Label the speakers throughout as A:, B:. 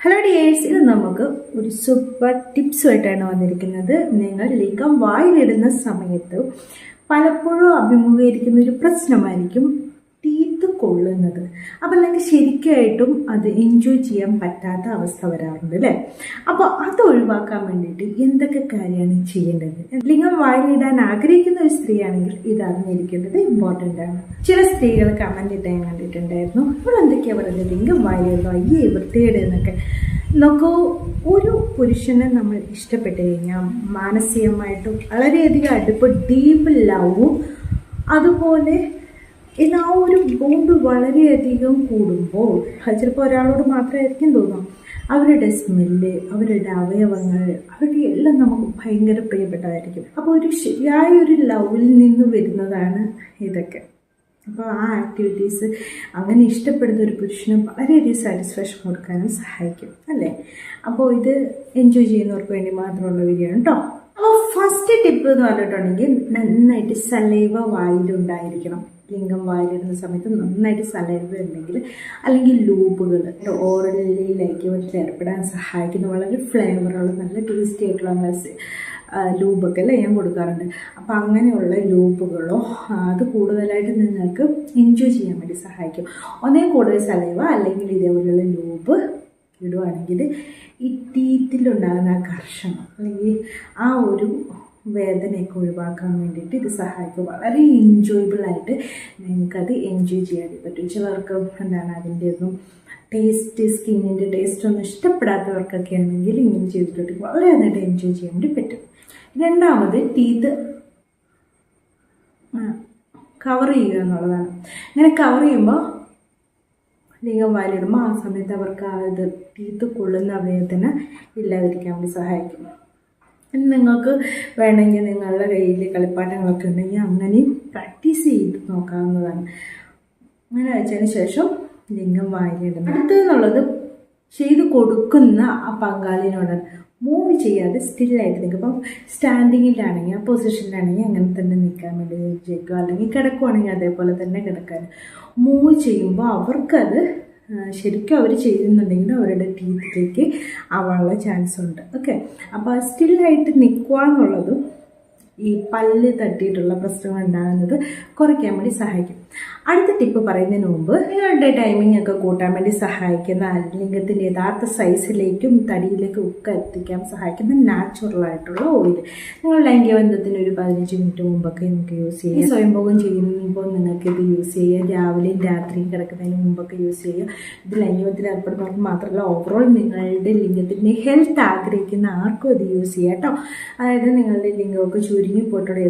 A: Hello dears, ഇത് നമുക്ക് ഒരു സൂപ്പർ ടിപ്സുമായിട്ടാണ് വന്നിരിക്കുന്നത്. നിങ്ങൾ ലിംഗം വായിലിടുന്ന സമയത്ത് പലപ്പോഴും അഭിമുഖീകരിക്കുന്ന ഒരു പ്രശ്നമായിരിക്കും ടീത്ത് കൊള്ളുന്നത്. അപ്പം നിങ്ങൾക്ക് ശരിക്കായിട്ടും അത് എൻജോയ് ചെയ്യാൻ പറ്റാത്ത അവസ്ഥ വരാറുണ്ട് അല്ലേ? അപ്പോൾ അത് ഒഴിവാക്കാൻ വേണ്ടിയിട്ട് എന്തൊക്കെ കാര്യമാണ് ചെയ്യേണ്ടത്? ലിംഗം വായിലിടാൻ ആഗ്രഹിക്കുന്ന ഒരു സ്ത്രീ ആണെങ്കിൽ ഇത് അറിഞ്ഞിരിക്കേണ്ടത് ഇമ്പോർട്ടൻ്റ് ആണ്. ചില സ്ത്രീകൾ കമൻ്റ് ഇട്ട് ഞാൻ കണ്ടിട്ടുണ്ടായിരുന്നു, ഇപ്പോൾ എന്തൊക്കെയാണ് പറയുന്നത്, ലിംഗം വായിലിടുന്നു, അയ്യേ വൃത്തികേട് എന്നൊക്കെ. നോക്കൂ, ഒരു പുരുഷനെ നമ്മൾ ഇഷ്ടപ്പെട്ട് കഴിഞ്ഞാൽ മാനസികമായിട്ടും വളരെയധികം അടുപ്പ്, ഡീപ്പ് ലവും അതുപോലെ ആ ഒരു ബോണ്ട് വളരെയധികം കൂടുമ്പോൾ ചിലപ്പോൾ ഒരാളോട് മാത്രമായിരിക്കും തോന്നാം, അവരുടെ സ്മെല്ല്, അവരുടെ അവയവങ്ങൾ, അവരുടെ എല്ലാം നമുക്ക് ഭയങ്കര പ്രിയപ്പെട്ടതായിരിക്കും. അപ്പോൾ ഒരു ശരിയായ ഒരു ലവിൽ നിന്ന് വരുന്നതാണ് ഇതൊക്കെ. അപ്പോൾ ആ ആക്ടിവിറ്റീസ് അങ്ങനെ ഇഷ്ടപ്പെടുന്ന ഒരു പുരുഷന് വളരെയധികം സാറ്റിസ്ഫാക്ഷൻ കൊടുക്കാനും സഹായിക്കും അല്ലേ? അപ്പോൾ ഇത് എൻജോയ് ചെയ്യുന്നവർക്ക് വേണ്ടി മാത്രമുള്ള വീഡിയോ ആണ് കേട്ടോ. അപ്പോൾ ഫസ്റ്റ് ടിപ്പ് എന്ന് പറഞ്ഞിട്ടുണ്ടെങ്കിൽ നന്നായിട്ട് സലൈവ വായിലുണ്ടായിരിക്കണം. ലിംഗം വായിലിടുന്ന സമയത്ത് നന്നായിട്ട് സലൈവ ഉണ്ടെങ്കിൽ, അല്ലെങ്കിൽ ലൂബുകൾ ഓറലിലേക്ക് ഏർപ്പെടാൻ സഹായിക്കുന്ന വളരെ ഫ്ലേവറുള്ള നല്ല ടേസ്റ്റി ആയിട്ടുള്ള ലൂബൊക്കെ അല്ലേ ഞാൻ കൊടുക്കാറുണ്ട്. അപ്പോൾ അങ്ങനെയുള്ള ലൂബുകളോ അത് കൂടുതലായിട്ട് നിങ്ങൾക്ക് എൻജോയ് ചെയ്യാൻ വേണ്ടി സഹായിക്കും. ഒന്നേ കൂടുതൽ സലൈവ അല്ലെങ്കിൽ ഇതേപോലെയുള്ള ലൂബ് ഇടുവാണെങ്കിൽ ഈ ടീത്തിലുണ്ടാകുന്ന ആ കർഷണം അല്ലെങ്കിൽ ആ ഒരു വേദനയൊക്കെ ഒഴിവാക്കാൻ വേണ്ടിയിട്ട് ഇത് സഹായിക്കും. വളരെ എൻജോയബിളായിട്ട് നിങ്ങൾക്കത് എൻജോയ് ചെയ്യാൻ പറ്റും. ചിലർക്ക് അതിൻ്റെ ഒന്നും ടേസ്റ്റ്, സ്കിന്നിൻ്റെ ടേസ്റ്റ് ഒന്നും ഇഷ്ടപ്പെടാത്തവർക്കൊക്കെ ആണെങ്കിൽ ഇങ്ങനെ ചെയ്തിട്ടുണ്ടെങ്കിൽ വളരെ നന്നായിട്ട് എൻജോയ് ചെയ്യാൻ വേണ്ടി പറ്റും. രണ്ടാമത് ടീത്ത് കവർ ചെയ്യുക എന്നുള്ളതാണ്. അങ്ങനെ കവർ ചെയ്യുമ്പോൾ ലിംഗം വായിലിടുമ്പോൾ ആ സമയത്ത് അവർക്ക് അത് ടീത്ത് കൊള്ളുന്ന വേദന ഇല്ലാതിരിക്കാൻ വേണ്ടി സഹായിക്കും. നിങ്ങൾക്ക് വേണമെങ്കിൽ നിങ്ങളുടെ കയ്യിൽ കളിപ്പാട്ടങ്ങളൊക്കെ ഉണ്ടെങ്കിൽ അങ്ങനെയും പ്രാക്ടീസ് ചെയ്ത് നോക്കാവുന്നതാണ്. അങ്ങനെ വെച്ചതിന് ശേഷം ലിംഗം വായിലിടുന്നത്. അടുത്തെന്നുള്ളത് ചെയ്ത് കൊടുക്കുന്ന ആ പങ്കാളിനോട് മൂവ് ചെയ്യാതെ സ്റ്റില്ലായിട്ട് നിൽക്കും. അപ്പം സ്റ്റാൻഡിങ്ങിലാണെങ്കിൽ ആ പൊസിഷനിലാണെങ്കിൽ അങ്ങനെ തന്നെ നിൽക്കാൻ വേണ്ടി വിജയിക്കുക, അല്ലെങ്കിൽ കിടക്കുവാണെങ്കിൽ അതേപോലെ തന്നെ കിടക്കാൻ. മൂവ് ചെയ്യുമ്പോൾ അവർക്കത് ശരിക്കും അവർ ചെയ്യുന്നുണ്ടെങ്കിൽ അവരുടെ ടീത്തിലേക്ക് ആവാനുള്ള ചാൻസ് ഉണ്ട്. ഓക്കെ, അപ്പോൾ സ്റ്റില്ലായിട്ട് നിൽക്കുക എന്നുള്ളതും ഈ പല്ല് തട്ടിയിട്ടുള്ള പ്രശ്നങ്ങൾ ഉണ്ടാകുന്നത് കുറയ്ക്കാൻ വേണ്ടി സഹായിക്കും. അടുത്ത ടിപ്പ് പറയുന്നതിന് മുമ്പ് നിങ്ങളുടെ ടൈമിംഗ് ഒക്കെ കൂട്ടാൻ വേണ്ടി സഹായിക്കുന്ന, ലിംഗത്തിൻ്റെ യഥാർത്ഥ സൈസിലേക്കും തടിയിലേക്കും ഒക്കെ എത്തിക്കാൻ സഹായിക്കുന്ന നാച്ചുറലായിട്ടുള്ള ഓയിൽ നിങ്ങൾ ലൈംഗികബന്ധത്തിന് ഒരു 15 മിനിറ്റ് മുമ്പൊക്കെ നിങ്ങൾക്ക് യൂസ് ചെയ്യാം. സ്വയംഭോഗം ചെയ്യുമ്പോൾ നിങ്ങൾക്ക് ഇത് യൂസ് ചെയ്യാം. രാവിലെയും രാത്രിയും കിടക്കുന്നതിന് മുമ്പൊക്കെ യൂസ് ചെയ്യുക. ഇത് ലൈംഗികത്തിൽ ഏർപ്പെടുന്നവർക്ക് മാത്രമല്ല, ഓവറോൾ നിങ്ങളുടെ ലിംഗത്തിൻ്റെ ഹെൽത്ത് ആഗ്രഹിക്കുന്ന ആർക്കും ഇത് യൂസ് ചെയ്യാം കേട്ടോ. അതായത് നിങ്ങളുടെ ലിംഗമൊക്കെ ചുരുങ്ങിപ്പോയിട്ടുള്ള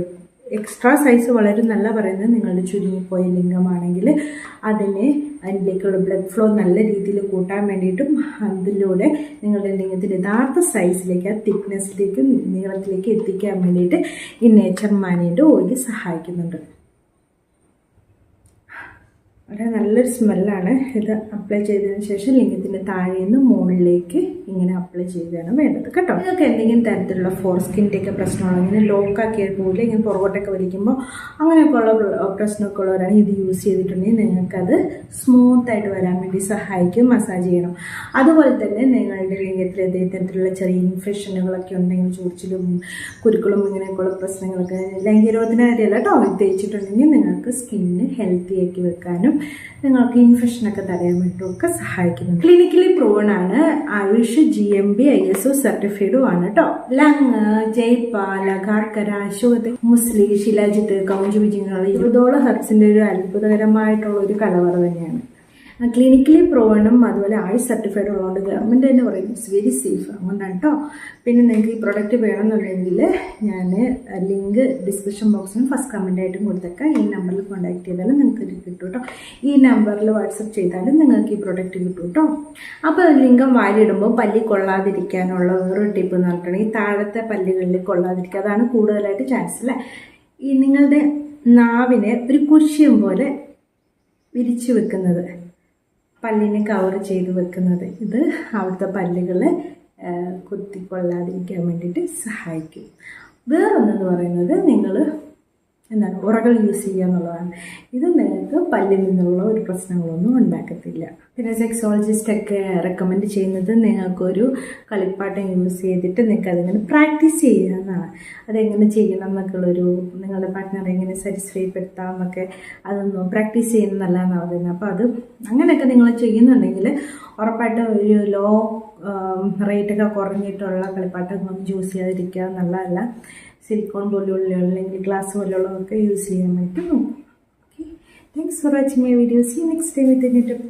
A: എക്സ്ട്രാ സൈസ് വളരെ നല്ല പറയുന്നത്, നിങ്ങളുടെ ചുരുങ്ങിപ്പോയ ലിംഗമാണെങ്കിൽ അതിലേക്കുള്ള ബ്ലഡ് ഫ്ലോ നല്ല രീതിയിൽ കൂട്ടാൻ വേണ്ടിയിട്ടും അതിലൂടെ നിങ്ങളുടെ ലിംഗത്തിൻ്റെ യഥാർത്ഥ സൈസിലേക്ക്, ആ തിക്നെസ്സിലേക്കും നീളത്തിലേക്ക് എത്തിക്കാൻ വേണ്ടിയിട്ട് ഈ നേച്ചർ മാനിൻ്റെ ഓയിൽ സഹായിക്കുന്നുണ്ട്. വളരെ നല്ലൊരു സ്മെല്ലാണ്. ഇത് അപ്ലൈ ചെയ്തതിന് ശേഷം ലിംഗത്തിൻ്റെ താഴെ നിന്ന് മുകളിലേക്ക് ഇങ്ങനെ അപ്ലൈ ചെയ്താണ് വേണ്ടത് കേട്ടോ. നിങ്ങൾക്ക് എന്തെങ്കിലും തരത്തിലുള്ള ഫോർസ്കിൻ്റെയൊക്കെ പ്രശ്നമുള്ള ഇങ്ങനെ ലോക്കാക്കി പോകില്ല, ഇങ്ങനെ പുറകോട്ടൊക്കെ വലിക്കുമ്പോൾ അങ്ങനെയൊക്കെയുള്ള പ്രശ്നമൊക്കെ ഉള്ളവരാണെങ്കിൽ ഇത് യൂസ് ചെയ്തിട്ടുണ്ടെങ്കിൽ നിങ്ങൾക്കത് സ്മൂത്തായിട്ട് വരാൻ വേണ്ടി സഹായിക്കും. മസാജ് ചെയ്യണം. അതുപോലെ തന്നെ നിങ്ങളുടെ ലിംഗത്തിൽ ഏതെങ്കിലും തരത്തിലുള്ള ചെറിയ ഇൻഫെക്ഷനുകളൊക്കെ ഉണ്ടെങ്കിൽ, ചൊറിച്ചിലും കുരുക്കളും ഇങ്ങനെയൊക്കെയുള്ള പ്രശ്നങ്ങളൊക്കെ ലൈംഗികരോധന കാര്യമല്ല കേട്ടോ, ഇത് തേച്ചിട്ടുണ്ടെങ്കിൽ നിങ്ങൾക്ക് സ്കിന്ന് ഹെൽത്തി ആക്കി വെക്കാനും നിങ്ങൾക്ക് ഇൻഫെക്ഷനൊക്കെ തടയാൻ വേണ്ടിയൊക്കെ സഹായിക്കുന്നുണ്ട്. ക്ലിനിക്കലി പ്രൂവൺ ആണ്. ആയുഷ് GMB ISO സർട്ടിഫൈഡും ആണ് കേട്ടോ. ലങ്, ജയ്പാൽ, അഗാർക്കര, അശോകത്തെ, മുസ്ലി, ശിലാജിത്ത്, കൗഞ്ചി വിജിങ്ങുള്ള 20ഓളം ഹെർബ്സിന്റെ ഒരു അത്ഭുതകരമായിട്ടുള്ള ഒരു കലവറ തന്നെയാണ്. ക്ലിനിക്കലി പ്രൂവണും അതുപോലെ ആയുഷ് സർട്ടിഫൈഡ് ഉള്ളതുകൊണ്ട് ഗവൺമെൻറ് തന്നെ പറയും ഇറ്റ്സ് വെരി സേഫ്. അതുകൊണ്ടാണ് കേട്ടോ. പിന്നെ നിങ്ങൾക്ക് ഈ പ്രൊഡക്റ്റ് വേണമെന്നുണ്ടെങ്കിൽ ഞാൻ ലിങ്ക് ഡിസ്ക്രിപ്ഷൻ ബോക്സിലും ഫസ്റ്റ് കമൻ്റായിട്ടും കൊടുത്തേക്കാം. ഈ നമ്പറിൽ കോൺടാക്ട് ചെയ്താലും നിങ്ങൾക്ക് ഇത് കിട്ടും കേട്ടോ. ഈ നമ്പറിൽ വാട്സപ്പ് ചെയ്താലും നിങ്ങൾക്ക് ഈ പ്രൊഡക്റ്റ് കിട്ടും കേട്ടോ. അപ്പോൾ ലിംഗം വാരിയിടുമ്പോൾ പല്ലി കൊള്ളാതിരിക്കാനുള്ള വേറൊരു ടിപ്പ് എന്ന് പറഞ്ഞിട്ടുണ്ടെങ്കിൽ താഴത്തെ പല്ലുകളിൽ കൊള്ളാതിരിക്കുക. അതാണ് കൂടുതലായിട്ട് ചാൻസ് അല്ലേ. ഈ നിങ്ങളുടെ നാവിനെ ഒരു കുഷ്യൻ പോലെ വിരിച്ചു വെക്കുന്നത്, പല്ലിനെ കവർ ചെയ്ത് വെക്കുന്നത്, ഇത് അവിടുത്തെ പല്ലുകളെ കുത്തിക്കൊള്ളാതിരിക്കാൻ വേണ്ടിയിട്ട് സഹായിക്കും. വേറൊന്നെന്ന് പറയുന്നത്, നിങ്ങൾ എന്താണ് ഉറകൾ യൂസ് ചെയ്യുക എന്നുള്ളതാണ്. ഇത് നിങ്ങൾക്ക് പല്ലിൽ നിന്നുള്ള ഒരു പ്രശ്നങ്ങളൊന്നും ഉണ്ടാക്കത്തില്ല. പിന്നെ സെക്സോളജിസ്റ്റൊക്കെ റെക്കമെൻഡ് ചെയ്യുന്നത് നിങ്ങൾക്കൊരു കളിപ്പാട്ടം യൂസ് ചെയ്തിട്ട് നിങ്ങൾക്ക് അതിങ്ങനെ പ്രാക്ടീസ് ചെയ്യുക എന്നാണ്. അതെങ്ങനെ ചെയ്യണം എന്നൊക്കെയുള്ളൊരു നിങ്ങളുടെ പാർട്ട്ണറെ എങ്ങനെ സാറ്റിസ്ഫൈപ്പെടുത്താം എന്നൊക്കെ അതൊന്ന് പ്രാക്ടീസ് ചെയ്യുന്നത് നല്ലതെന്നാണ് പറയുന്നത്. അപ്പോൾ അത് അങ്ങനെയൊക്കെ നിങ്ങൾ ചെയ്യുന്നുണ്ടെങ്കിൽ ഉറപ്പായിട്ടും ഒരു ലോ റേറ്റൊക്കെ കുറഞ്ഞിട്ടുള്ള കളിപ്പാട്ടങ്ങളൊന്നും ചൂസ് ചെയ്യാതിരിക്കുക നല്ലതല്ല. സിലിക്കോൺ പോലെയുള്ള അല്ലെങ്കിൽ ഗ്ലാസ് പോലെയുള്ളതൊക്കെ യൂസ് ചെയ്യാൻ വേണ്ടി നോക്കും. Okay, thanks for watching my video. See next time with a new tip.